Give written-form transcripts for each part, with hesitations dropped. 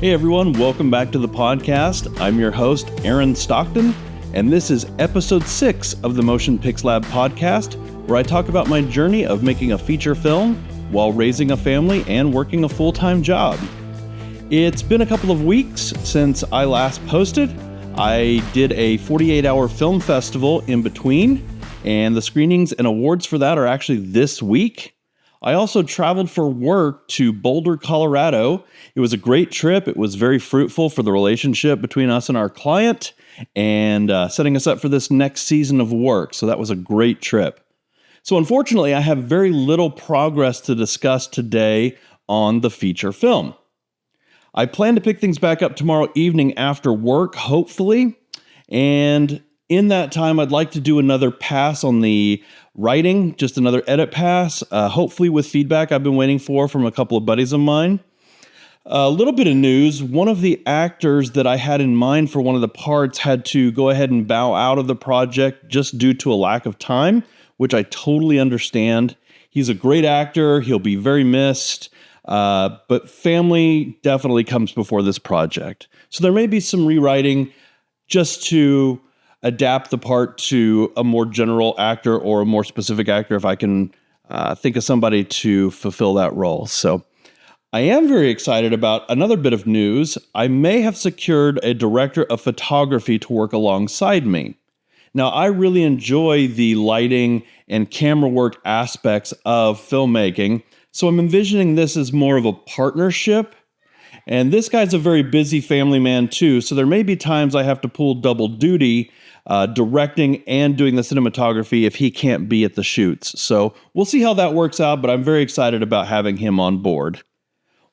Hey everyone, welcome back to the podcast. I'm your host, Aaron Stockton, and this is episode 6 of the Motion Pix Lab podcast, where I talk about my journey of making a feature film while raising a family and working a full-time job. It's been a couple of weeks since I last posted. I did a 48-hour film festival in between, and the screenings and awards for that are actually this week. I also traveled for work to Boulder, Colorado. It was a great trip. It was very fruitful for the relationship between us and our client and setting us up for this next season of work. So that was a great trip. So unfortunately, I have very little progress to discuss today on the feature film. I plan to pick things back up tomorrow evening after work, hopefully. And in that time, I'd like to do another pass on the writing, just another edit pass, hopefully with feedback I've been waiting for from a couple of buddies of mine. A little bit of news. One of the actors that I had in mind for one of the parts had to go ahead and bow out of the project just due to a lack of time, which I totally understand. He's a great actor. He'll be very missed. But family definitely comes before this project. So there may be some rewriting just to adapt the part to a more general actor or a more specific actor if I can think of somebody to fulfill that role. So I am very excited about another bit of news. I may have secured a director of photography to work alongside me. Now, I really enjoy the lighting and camera work aspects of filmmaking, so I'm envisioning this as more of a partnership. And this guy's a very busy family man too, so there may be times I have to pull double duty, directing and doing the cinematography if he can't be at the shoots. So we'll see how that works out, but I'm very excited about having him on board.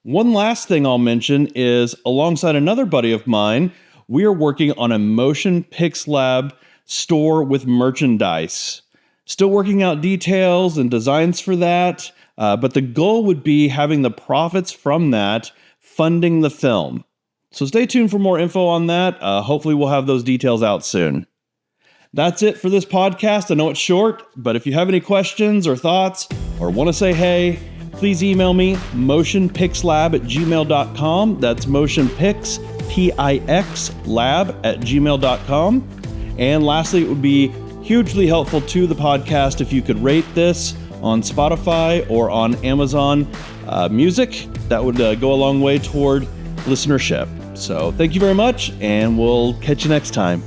One last thing I'll mention is, alongside another buddy of mine, we are working on a Motion Pix Lab store with merchandise. Still working out details and designs for that, but the goal would be having the profits from that funding the film. So stay tuned for more info on that. Hopefully we'll have those details out soon. That's it for this podcast. I know it's short, but if you have any questions or thoughts or want to say hey, please email me, motionpixlab@gmail.com. That's motionpix, P-I-X, lab@gmail.com. And lastly, it would be hugely helpful to the podcast if you could rate this on Spotify or on Amazon Music. That would go a long way toward listenership. So thank you very much, and we'll catch you next time.